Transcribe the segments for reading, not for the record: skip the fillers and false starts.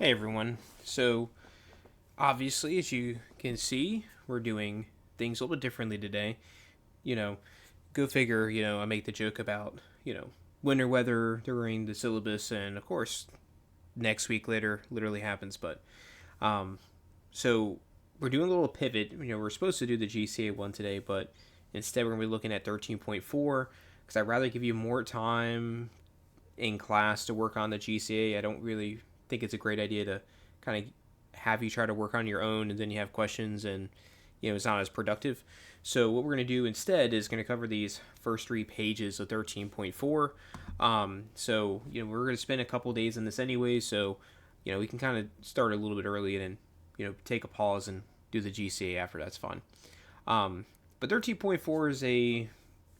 Hey everyone. So, obviously, as you can see, we're doing things a little bit differently today. You know, go figure, I make the joke about, winter weather during the syllabus, and of course, next week later literally happens. Um, so, we're doing a little pivot. We're supposed to do the GCA one today, but instead, we're going to be looking at 13.4 because I'd rather give you more time in class to work on the GCA. I don't really think it's a great idea to kind of have you try to work on your own and then you have questions and it's not as productive. So what we're going to do instead is going to cover these first three pages of 13.4. So we're going to spend a couple days in this anyway, so we can kind of start a little bit early and then take a pause and do the GCA after. That's fine. But 13.4 is a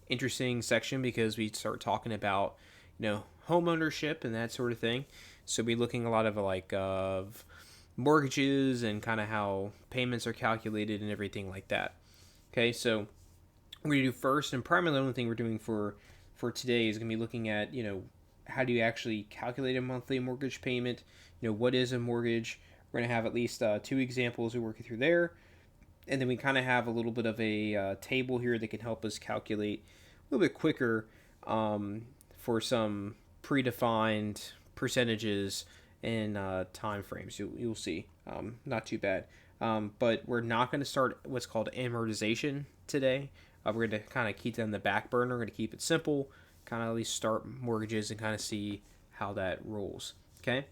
interesting section because we start talking about home ownership and that sort of thing. So we're looking a lot of mortgages and kind of how payments are calculated and everything like that. Okay, so we're gonna do first, and primarily the only thing we're doing for today is gonna be looking at how do you actually calculate a monthly mortgage payment. What is a mortgage? We're gonna have at least two examples we're working through there, and then we kind of have a little bit of a table here that can help us calculate a little bit quicker for some predefined percentages and time frames. You'll see. Not too bad. But we're not going to start what's called amortization today. We're going to kind of keep that in the back burner. We're going to keep it simple, kind of at least start mortgages and kind of see how that rolls. Okay.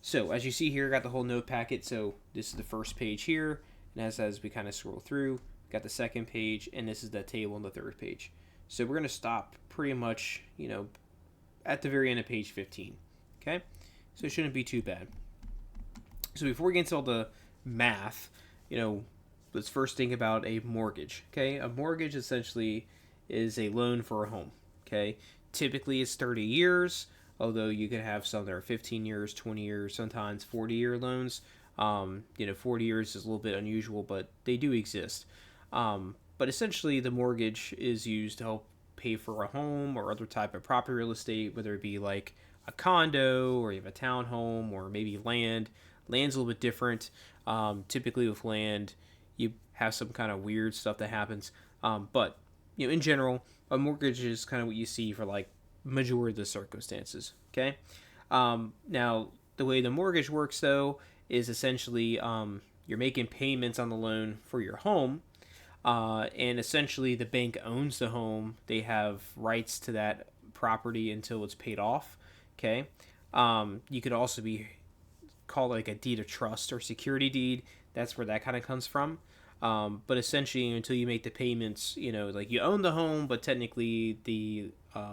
So as you see here, I got the whole note packet. So this is the first page here. And as we kind of scroll through, got the second page, and this is the table on the third page. So we're going to stop pretty much, at the very end of page 15. Okay? So it shouldn't be too bad. So before we get into all the math, let's first think about a mortgage. Okay? A mortgage essentially is a loan for a home. Okay? Typically it's 30 years, although you can have some that are 15 years, 20 years, sometimes 40-year loans. 40 years is a little bit unusual, but they do exist. But essentially the mortgage is used to help pay for a home or other type of property real estate, whether it be like a condo or you have a townhome or maybe land. Land's a little bit different. Typically with land, you have some kind of weird stuff that happens. But in general, a mortgage is kind of what you see for like majority of the circumstances. Okay. Now the way the mortgage works though is essentially you're making payments on the loan for your home. And essentially the bank owns the home. They have rights to that property until it's paid off. Okay. You could also be called like a deed of trust or security deed. That's where that kind of comes from. But essentially until you make the payments, like you own the home, but technically the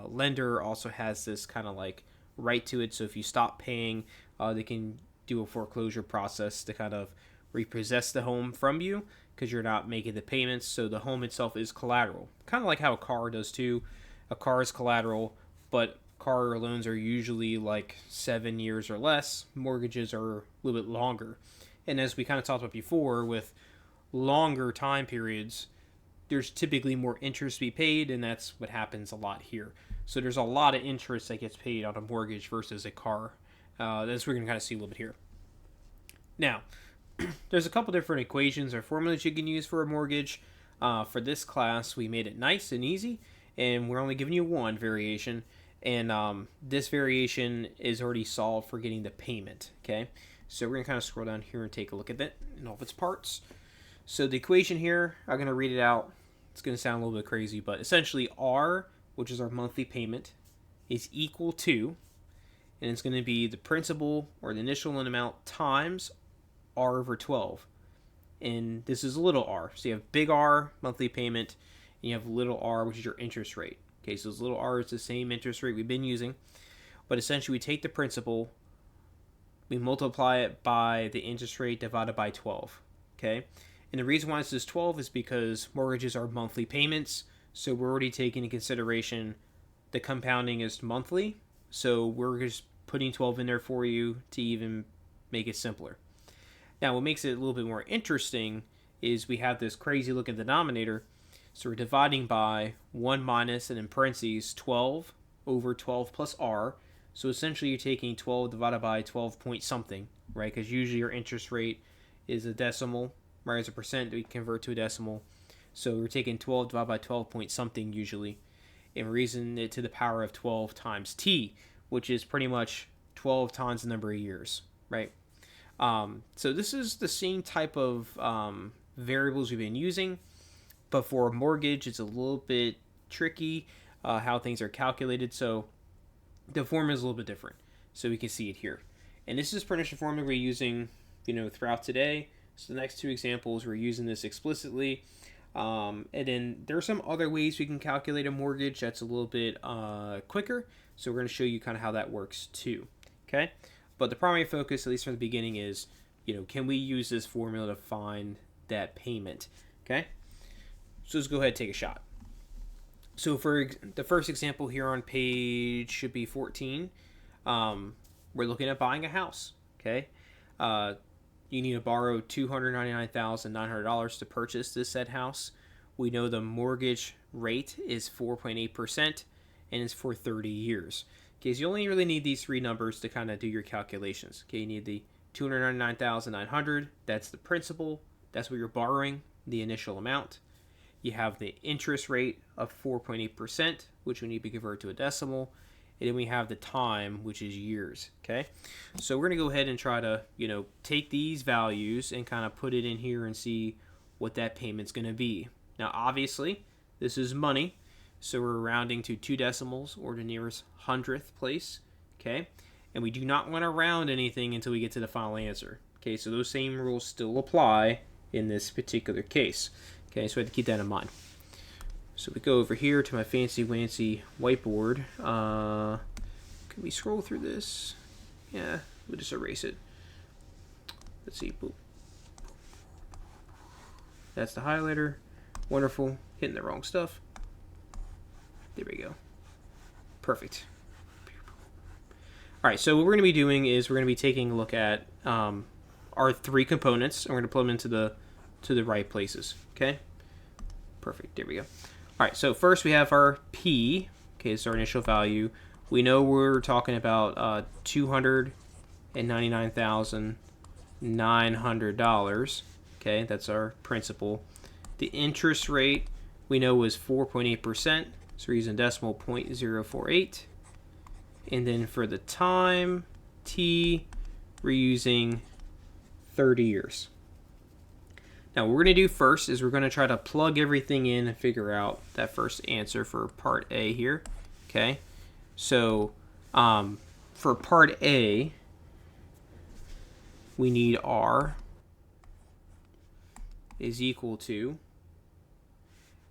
lender also has this kind of like right to it. So if you stop paying, they can do a foreclosure process to kind of repossess the home from you because you're not making the payments. So the home itself is collateral, kind of like how a car does too. A car is collateral, but car loans are usually like 7 years or less. Mortgages are a little bit longer. And as we kind of talked about before, with longer time periods, there's typically more interest to be paid, and that's what happens a lot here. So there's a lot of interest that gets paid on a mortgage versus a car. That's what we're going to kind of see a little bit here. Now, there's a couple different equations or formulas you can use for a mortgage. For this class, we made it nice and easy, and we're only giving you one variation. And this variation is already solved for getting the payment. Okay, so we're going to kind of scroll down here and take a look at that in all of its parts. So the equation here, I'm going to read it out. It's going to sound a little bit crazy, but essentially R, which is our monthly payment, is equal to, and it's going to be the principal or the initial loan amount times R over 12. And this is little r. So you have big R, monthly payment, and you have little r, which is your interest rate. Okay, so this little r is the same interest rate we've been using. But essentially we take the principal, we multiply it by the interest rate divided by 12. Okay? And the reason why this is 12 is because mortgages are monthly payments. So we're already taking into consideration the compounding is monthly. So we're just putting 12 in there for you to even make it simpler. Now, what makes it a little bit more interesting is we have this crazy looking denominator. So we're dividing by 1 minus, and in parentheses, 12 over 12 plus r. So essentially you're taking 12 divided by 12 point something right? Because usually your interest rate is a decimal, right? As a percent, we convert to a decimal. So we're taking 12 divided by 12 point something usually, and we're raising it to the power of 12 times t, which is pretty much 12 times the number of years, right? So this is the same type of variables we've been using, but for a mortgage, it's a little bit tricky how things are calculated. So the formula is a little bit different. So we can see it here. And this is pretty much the formula we're using, throughout today. So the next two examples, we're using this explicitly. And then there are some other ways we can calculate a mortgage that's a little bit quicker. So we're going to show you kind of how that works too. Okay. But the primary focus, at least from the beginning, is, can we use this formula to find that payment? Okay. So let's go ahead and take a shot. So for the first example here on page should be 14, we're looking at buying a house. Okay. You need to borrow $299,900 to purchase this said house. We know the mortgage rate is 4.8% and it's for 30 years. Okay, so you only really need these three numbers to kind of do your calculations. Okay, you need the $299,900, that's the principal, that's what you're borrowing, the initial amount. You have the interest rate of 4.8%, which we need to convert to a decimal. And then we have the time, which is years, okay? So we're going to go ahead and try to, take these values and kind of put it in here and see what that payment's going to be. Now, obviously, this is money, so we're rounding to 2 decimals or the nearest hundredth place, okay? And we do not want to round anything until we get to the final answer, okay? So those same rules still apply in this particular case, okay? So we have to keep that in mind. So we go over here to my fancy-wancy whiteboard. Can we scroll through this? Yeah, we'll just erase it. Let's see. Boop. That's the highlighter. Wonderful. Hitting the wrong stuff. There we go. Perfect. All right, so what we're going to be doing is we're going to be taking a look at our 3 components, and we're going to put them into the right places. Okay? Perfect. There we go. All right, so first we have our P. Okay, it's our initial value. We know we're talking about $299,900. Okay, that's our principal. The interest rate we know was 4.8%. So we're using decimal 0.048. And then for the time, T, we're using 30 years. Now, what we're going to do first is we're going to try to plug everything in and figure out that first answer for part A here. Okay, so for part A, we need R is equal to,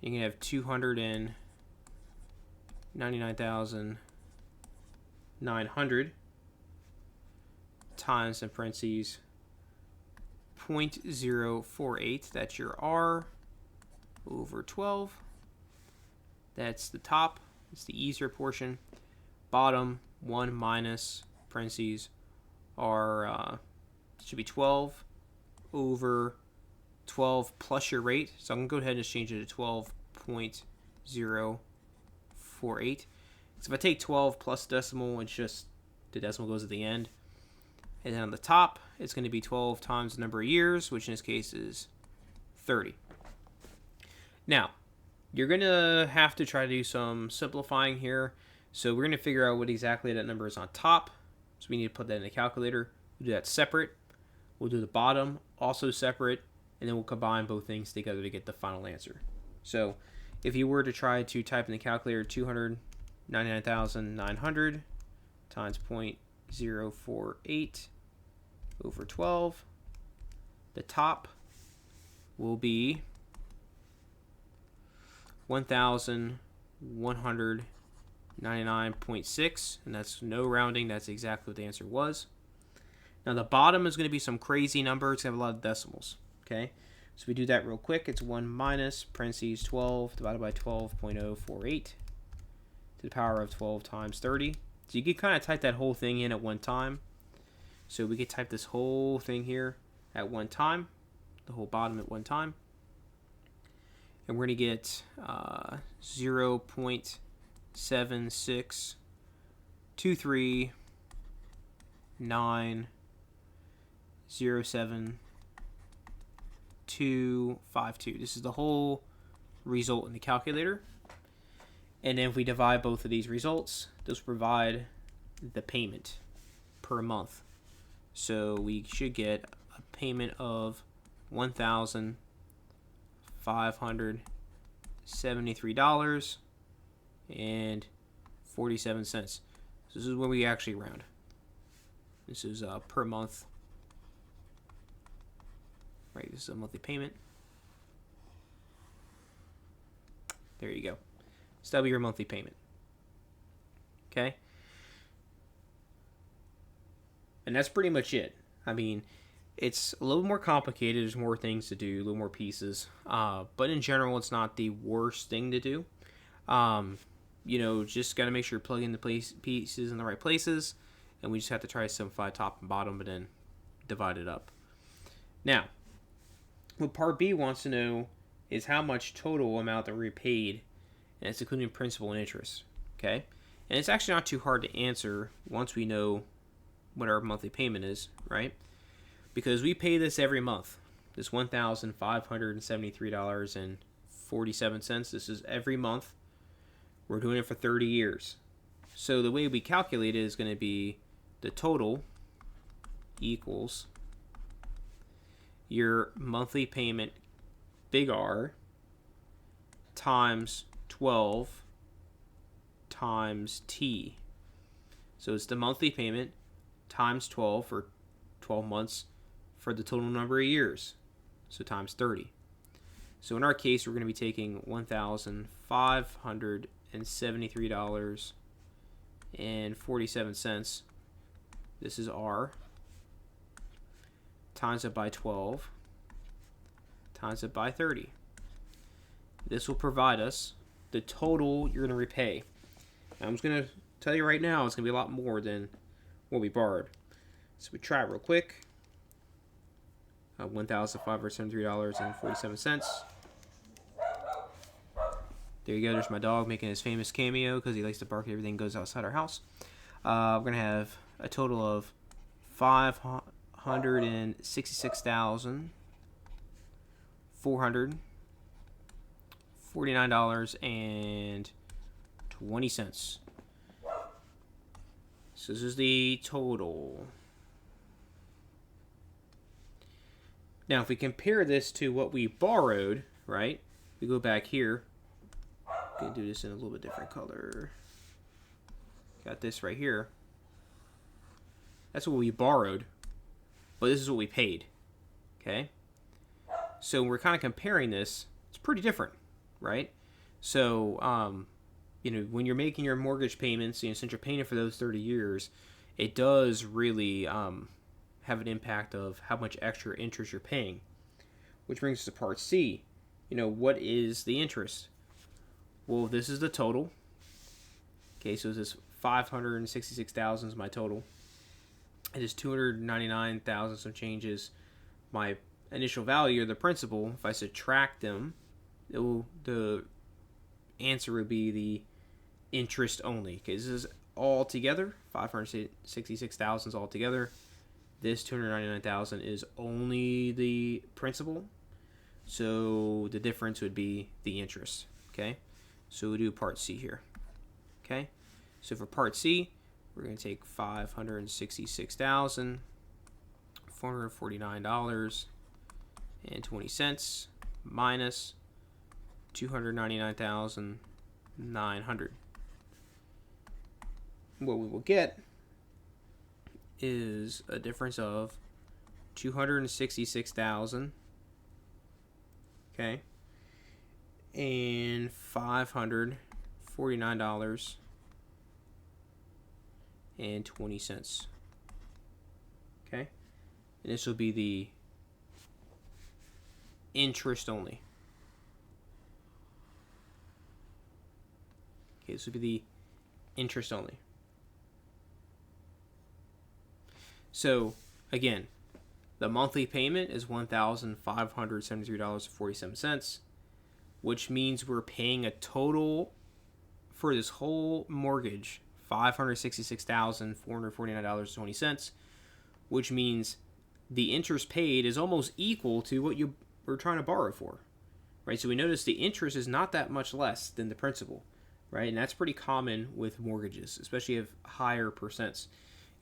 you can have 299,900 times, in parentheses, 0.048, that's your R, over 12. That's the top, it's the easier portion. Bottom, 1 minus, parentheses, R, should be 12 over 12 plus your rate. So I'm going to go ahead and just change it to 12.048. So if I take 12 plus decimal, it's just the decimal goes at the end. And then on the top, it's going to be 12 times the number of years, which in this case is 30. Now, you're going to have to try to do some simplifying here. So we're going to figure out what exactly that number is on top. So we need to put that in the calculator. We'll do that separate. We'll do the bottom also separate. And then we'll combine both things together to get the final answer. So if you were to try to type in the calculator 299,900 times 0.048 over 12, the top will be 1,199.6, and that's no rounding, that's exactly what the answer was. Now the bottom is going to be some crazy number, it's going to have a lot of decimals, okay? So we do that real quick, it's 1 minus, parentheses 12 divided by 12.048 to the power of 12 times 30. So you can kind of type that whole thing in at one time. So we could type this whole thing here at one time, the whole bottom at one time. And we're going to get 0.762397 0.07252. This is the whole result in the calculator. And then if we divide both of these results, this will provide the payment per month. So we should get a payment of $1,573.47. So this is where we actually round. This is per month. Right, this is a monthly payment. There you go. So that'll be your monthly payment. Okay? And that's pretty much it. I mean, it's a little more complicated. There's more things to do, a little more pieces. But in general, it's not the worst thing to do. Just got to make sure you're plugging the pieces in the right places. And we just have to try to simplify top and bottom, but then divide it up. Now, what Part B wants to know is how much total amount that we paid, and it's including principal and interest. Okay? And it's actually not too hard to answer once we know what our monthly payment is, right? Because we pay this every month. This $1,573.47. This is every month. We're doing it for 30 years. So the way we calculate it is going to be the total equals your monthly payment, big R, times 12 times T. So it's the monthly payment times 12 for 12 months for the total number of years. So times 30. So in our case, we're going to be taking $1,573.47. This is R. Times it by 12. Times it by 30. This will provide us the total you're going to repay. Now, I'm just going to tell you right now, it's going to be a lot more than what we borrowed. So we try it real quick. $1,573.47. There you go. There's my dog making his famous cameo because he likes to bark at everything goes outside our house. We're going to have a total of $566,449.20. So this is the total. Now, if we compare this to what we borrowed, right? We go back here. We can do this in a little bit different color. Got this right here. That's what we borrowed, but this is what we paid. Okay? So we're kind of comparing this. It's pretty different, right? So, when you're making your mortgage payments, since you're paying it for those 30 years, it does really have an impact of how much extra interest you're paying. Which brings us to Part C. What is the interest? Well, this is the total. Okay, so this $566,000 is my total. It is $299,000 some changes. My initial value, or the principal, if I subtract them, the answer would be the interest only. Okay, this is all together. $566,000 is all together. This $299,000 is only the principal. So the difference would be the interest. Okay, so we'll do Part C here. Okay, so for Part C, we're going to take $566,449.20 minus $299,900. What we will get is a difference of $266,000, okay, and $549.20, okay, and this will be the interest only. Okay, this will be the interest only. So, again, the monthly payment is $1,573.47, which means we're paying a total for this whole mortgage, $566,449.20, which means the interest paid is almost equal to what you were trying to borrow for, right? So we notice the interest is not that much less than the principal, right? And that's pretty common with mortgages, especially if higher percents.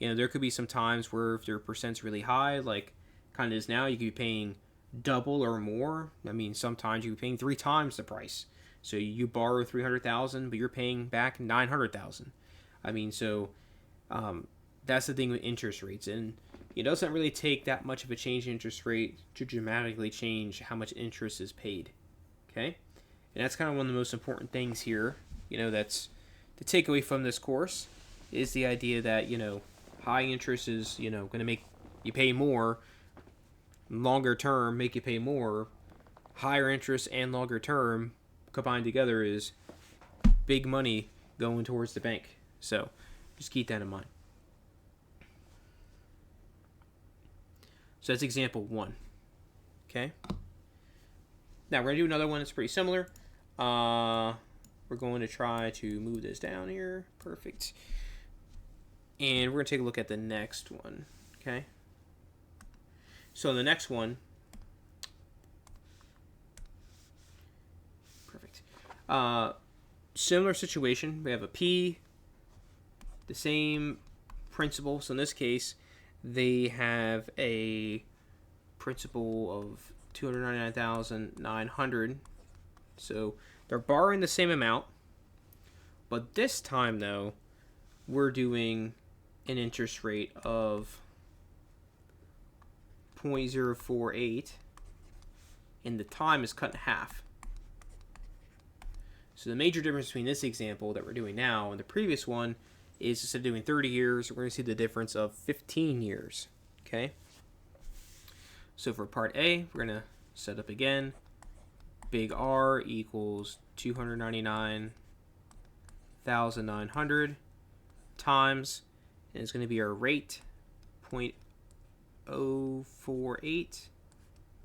There could be some times where if your percent's really high, like kind of is now, you could be paying double or more. I mean, sometimes you could be paying 3 times the price. So you borrow $300,000, but you're paying back $900,000. I mean, so that's the thing with interest rates, and it doesn't really take that much of a change in interest rate to dramatically change how much interest is paid. Okay, and that's kind of one of the most important things here. That's the takeaway from this course is the idea that high interest is going to make you pay more. Longer term make you pay more. Higher interest and longer term combined together is big money going towards the bank. So just keep that in mind. So that's example 1. Okay. Now we're going to do another one that's pretty similar. We're going to try to move this down here. Perfect. And we're going to take a look at the next one. Okay. So the next one. Perfect. Similar situation. We have a P. The same principal. So in this case, they have a principal of $299,900. So they're borrowing the same amount, but this time though, we're doing an interest rate of 0.048, and the time is cut in half. So the major difference between this example that we're doing now and the previous one is instead of doing 30 years, we're going to see the difference of 15 years. Okay. So for part A, we're going to set up again. Big R equals 299,900 times, and it's going to be our rate 0.048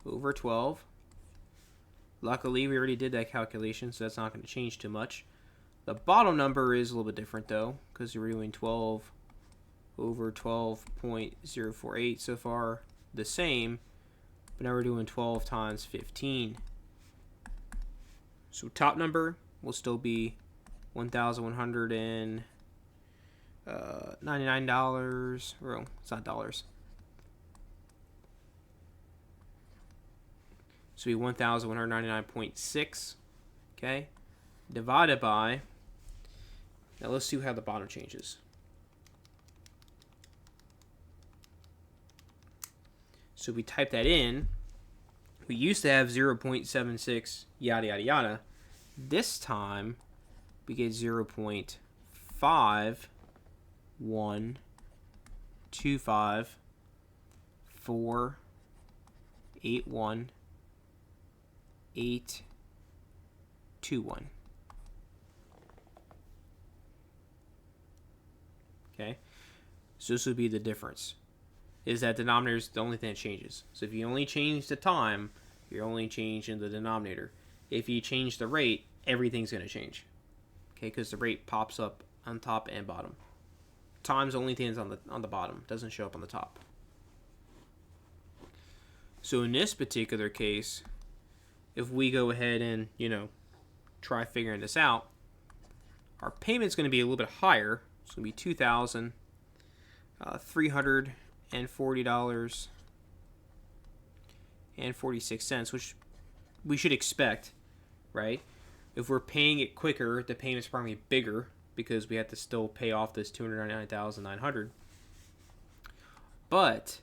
over 12. Luckily, we already did that calculation, so that's not going to change too much. The bottom number is a little bit different though, because we're doing 12 over 12.048 so far, the same, but now we're doing 12 times 15. So top number will still be $1,199. Well, it's not dollars. So it'll be 1,199.6. Okay, divided by. Now let's see how the bottom changes. So we type that in. We used to have 0.76 yada yada yada. This time we get 0.5125481.821. Okay, so this would be the difference. Is that denominator is the only thing that changes. So if you only change the time, you're only changing the denominator. If you change the rate, everything's going to change. Okay, because the rate pops up on top and bottom. Time's the only thing that's on the bottom. It doesn't show up on the top. So in this particular case, if we go ahead and, try figuring this out, our payment's going to be a little bit higher. It's going to be $2,340.46, which we should expect, right? If we're paying it quicker, the payment's probably bigger because we have to still pay off this $299,900. But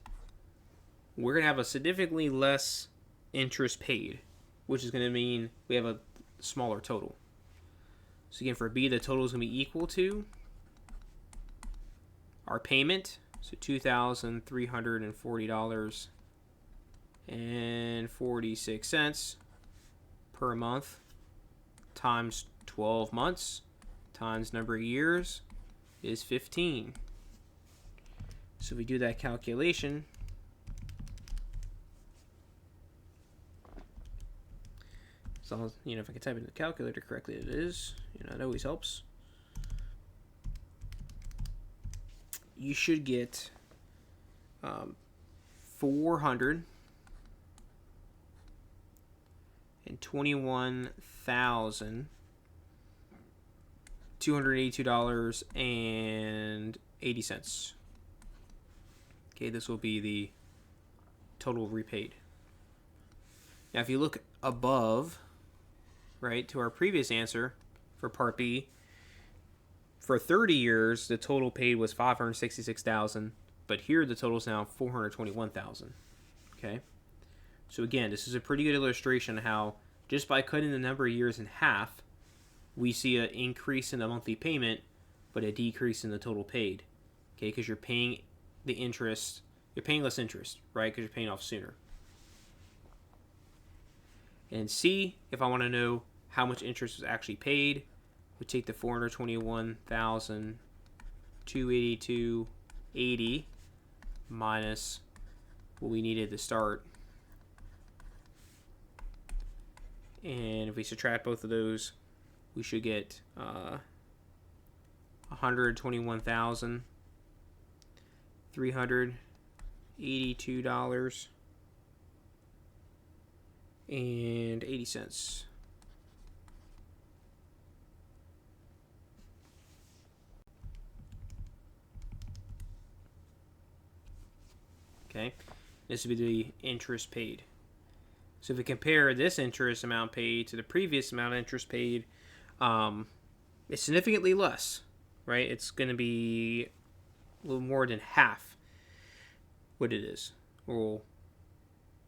we're going to have a significantly less interest paid, which is going to mean we have a smaller total. So again, for B, the total is going to be equal to our payment, so $2,340.46 per month times 12 months times number of years is 15. So if we do that calculation, as long as, if I can type it in the calculator correctly, it is. It always helps. You should get $421,282.80. Okay, this will be the total repaid. Now, if you look above, right, to our previous answer for Part B, for 30 years, the total paid was $566,000, but here the total is now $421,000. Okay, so again, this is a pretty good illustration of how just by cutting the number of years in half, we see an increase in the monthly payment, but a decrease in the total paid. Okay, because you're paying the interest, you're paying less interest, right? Because you're paying off sooner. And C, if I want to know how much interest was actually paid, we take the $421,282.80 minus what we needed to start. And if we subtract both of those, we should get $121,382.80. Okay, this would be the interest paid. So if we compare this interest amount paid to the previous amount of interest paid, it's significantly less, right? It's going to be a little more than half what it is. Well,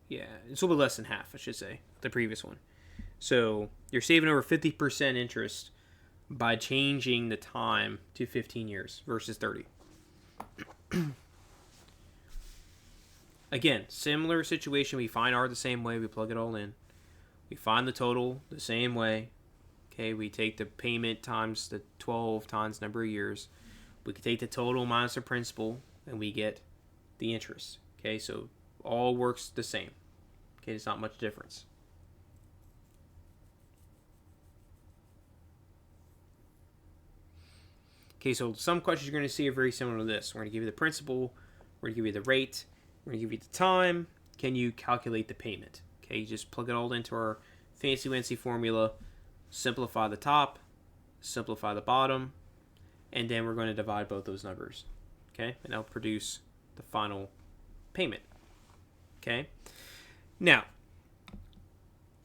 yeah, it's a little bit less than half, I should say, the previous one. So you're saving over 50% interest by changing the time to 15 years versus 30. Again, similar situation. We find R the same way. We plug it all in. We find the total the same way. Okay, we take the payment times the 12 times number of years. We can take the total minus the principal, and we get the interest. Okay, so all works the same. Okay, there's not much difference. Okay, so some questions you're going to see are very similar to this. We're going to give you the principal. We're going to give you the rate. We're going to give you the time. Can you calculate the payment? Okay, you just plug it all into our fancy-wancy formula. Simplify the top, simplify the bottom, and then we're going to divide both those numbers. Okay, and that'll produce the final payment. Okay, now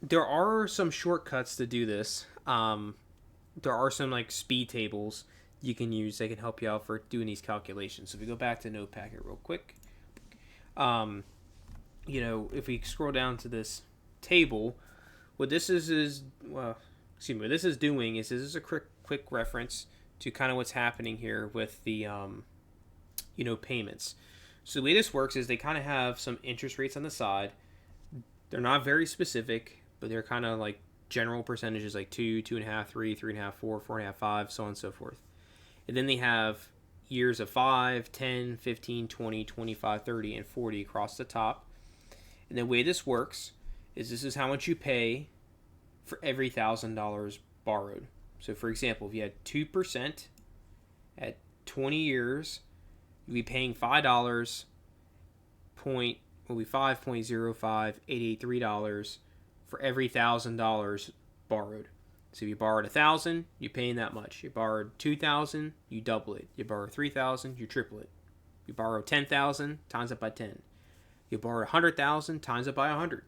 there are some shortcuts to do this. There are some like speed tables you can use that can help you out for doing these calculations. So if we go back to Notepad here real quick, if we scroll down to this table, what this is what this is doing is this is a quick reference to kind of what's happening here with the payments. So the way this works is they kind of have some interest rates on the side. They're not very specific, but they're kind of like general percentages like 2, 2.5, 3, 3.5, 4, 4.5, 5, so on and so forth. And then they have years of 5, 10, 15, 20, 25, 30, and 40 across the top. And the way this works is this is how much you pay for every $1,000 borrowed. So for example, if you had 2% at 20 years, you'd be paying $5 will be $5.05883 for every $1,000 borrowed. So if you borrowed $1,000, you're paying that much. You borrowed $2,000, you double it. You borrow $3,000, you triple it. You borrow $10,000, times it by 10. You borrow $100,000, times it by 100.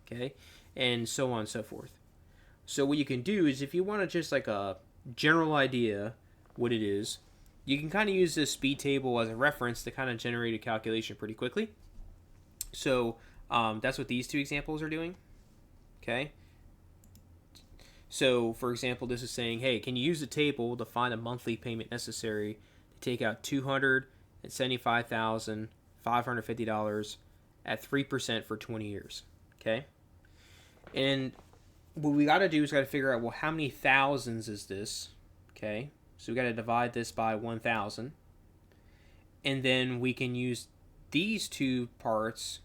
Okay, and so on and so forth. So what you can do is, if you want to just like a general idea what it is, you can kind of use this speed table as a reference to kind of generate a calculation pretty quickly. So that's what these two examples are doing. Okay. So, for example, this is saying, hey, can you use the table to find a monthly payment necessary to take out $275,550 at 3% for 20 years? Okay. And what we got to do is got to figure out, well, how many thousands is this? Okay. So we got to divide this by 1,000. And then we can use these two parts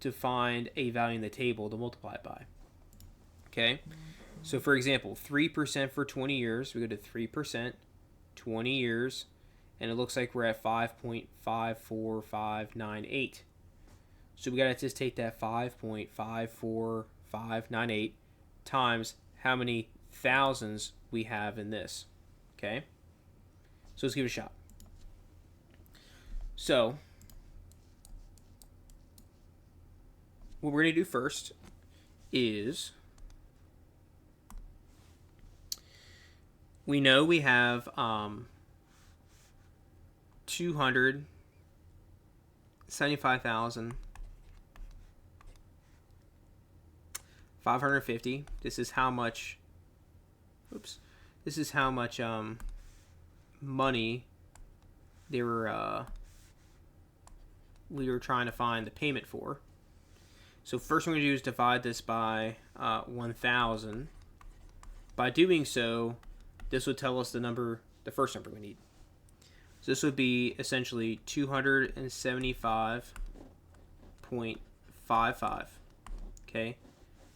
to find a value in the table to multiply it by. Okay. So for example, 3% for 20 years, we go to 3%, 20 years, and it looks like we're at 5.54598. So we got to just take that 5.54598 times how many thousands we have in this. Okay? So let's give it a shot. So what we're going to do first is we know we have 275,550. This is how much. Oops. This is how much money they were. We were trying to find the payment for. So first we're going to do is divide this by 1,000. By doing so, this would tell us the first number we need. So this would be essentially 275.55. Okay,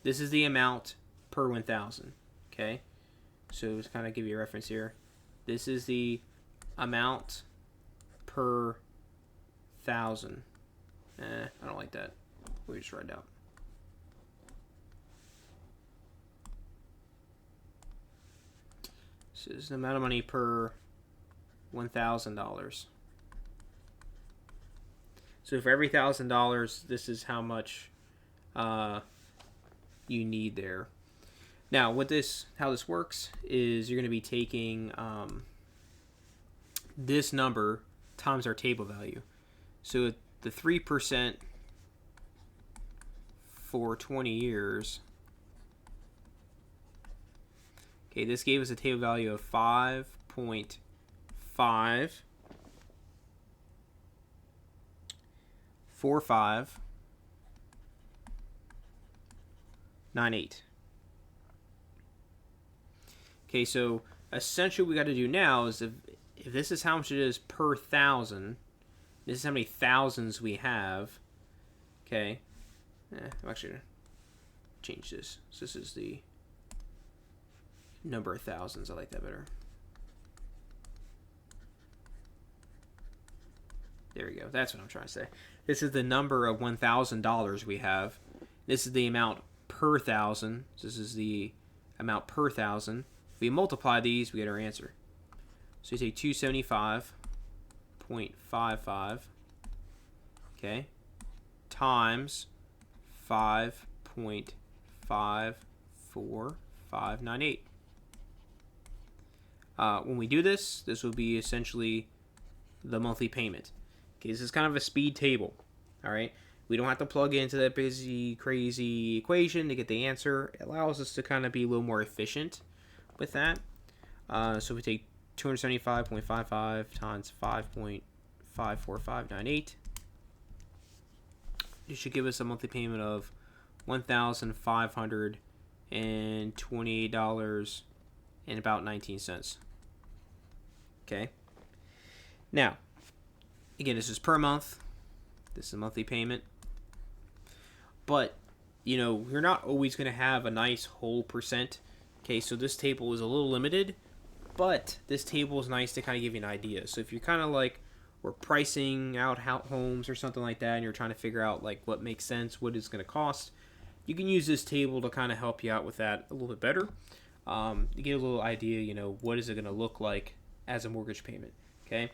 this is the amount per 1,000. Okay, so to kind of give you a reference here, this is the amount per 1,000. I don't like that. We just write it out. So this is the amount of money per $1,000. So for every $1,000, this is how much you need there. Now, how this works is you're going to be taking this number times our table value. So the 3% for 20 years. Okay, this gave us a table value of 5.54598. Okay, so essentially what we got to do now is if this is how much it is per 1,000, this is how many thousands we have. Okay, I'm actually going to change this. So this is the number of thousands. I like that better. There we go. That's what I'm trying to say. This is the number of $1,000 we have. This is the amount per thousand. So this is the amount per thousand. If we multiply these, we get our answer. So you take 275.55, okay, times 5.54598. When we do this, this will be essentially the monthly payment. Okay, this is kind of a speed table. All right, we don't have to plug into that busy, crazy equation to get the answer. It allows us to kind of be a little more efficient with that. So we take 275.55 times 5.54598. It should give us a monthly payment of $1,528 and about 19 cents. Okay. Now, again, this is per month. This is a monthly payment. But, you're not always going to have a nice whole percent. Okay, so this table is a little limited, but this table is nice to kind of give you an idea. So if you're kind of like, we're pricing out homes or something like that, and you're trying to figure out like what makes sense, what it's going to cost, you can use this table to kind of help you out with that a little bit better. To get a little idea, what is it going to look like as a mortgage payment, okay?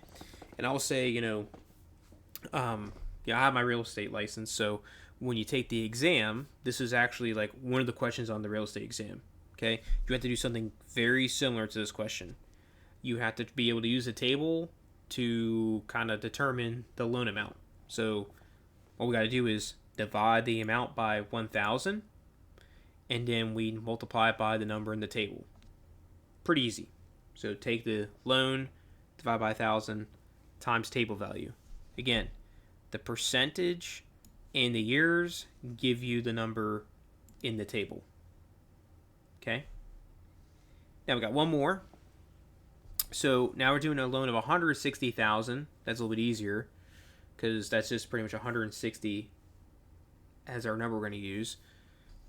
And I'll say, I have my real estate license, so when you take the exam, this is actually like one of the questions on the real estate exam, okay? You have to do something very similar to this question. You have to be able to use a table to kind of determine the loan amount. So what we got to do is divide the amount by 1,000, and then we multiply it by the number in the table. Pretty easy. So take the loan, divide by 1,000, times table value. Again, the percentage and the years give you the number in the table. Okay? Now we got one more. So now we're doing a loan of 160,000. That's a little bit easier because that's just pretty much 160 as our number we're going to use,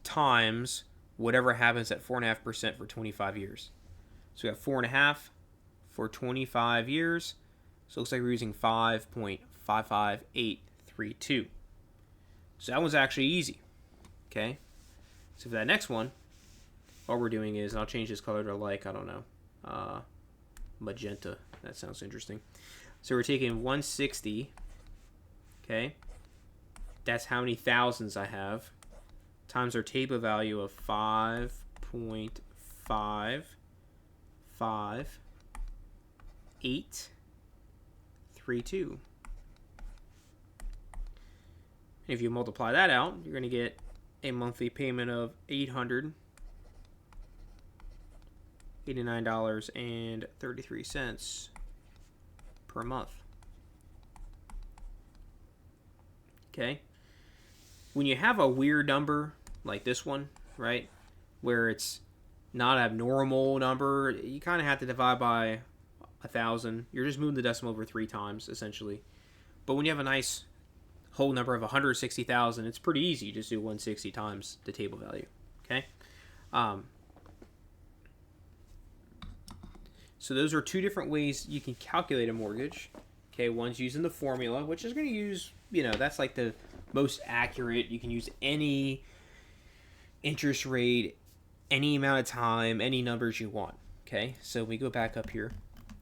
times whatever happens at 4.5% for 25 years. So we have 4.5 for 25 years. So it looks like we're using 5.55832. So that one's actually easy. Okay. So for that next one, all we're doing is, and I'll change this color to like, I don't know, magenta. That sounds interesting. So we're taking 160. Okay. That's how many thousands I have, times our table value of 5.55832. If you multiply that out, you're going to get a monthly payment of $889.33 per month. Okay? When you have a weird number like this one, right, where it's not an abnormal number, you kind of have to divide by 1,000. You're just moving the decimal over 3 times, essentially. But when you have a nice whole number of 160,000, it's pretty easy. You just do 160 times the table value. Okay? So those are 2 different ways you can calculate a mortgage. Okay, one's using the formula, which is going to use, that's like the most accurate. You can use any interest rate, any amount of time, any numbers you want. Okay, so we go back up here.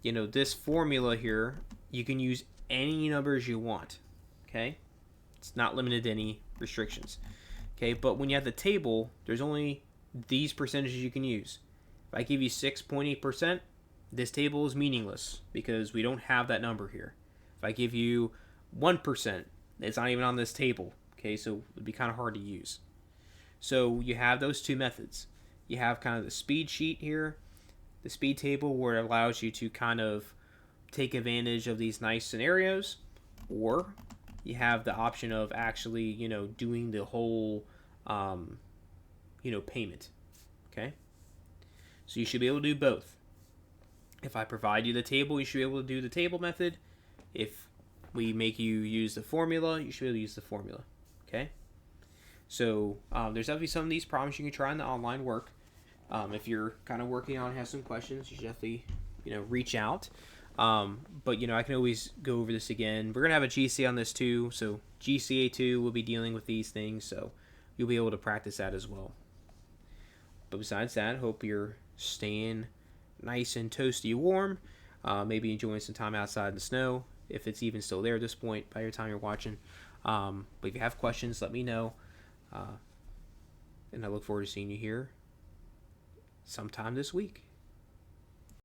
This formula here, you can use any numbers you want. Okay, it's not limited to any restrictions. Okay, but when you have the table, there's only these percentages you can use. If I give you 6.8%, this table is meaningless because we don't have that number here. If I give you 1%, it's not even on this table. Okay, so it would be kind of hard to use. So you have those 2 methods. You have kind of the speed sheet here, the speed table, where it allows you to kind of take advantage of these nice scenarios, or you have the option of actually, doing the whole, payment. Okay, so you should be able to do both. If I provide you the table, you should be able to do the table method. If we make you use the formula, you should be able to use the formula. Okay? So there's definitely some of these problems you can try in the online work. If you're kind of working on, have some questions, you should definitely, reach out. But, I can always go over this again. We're going to have a GCA on this too. So GCA 2 will be dealing with these things. So you'll be able to practice that as well. But besides that, hope you're staying nice and toasty warm, maybe enjoying some time outside in the snow, if it's even still there at this point by your time you're watching. But if you have questions, let me know, and I look forward to seeing you here sometime this week.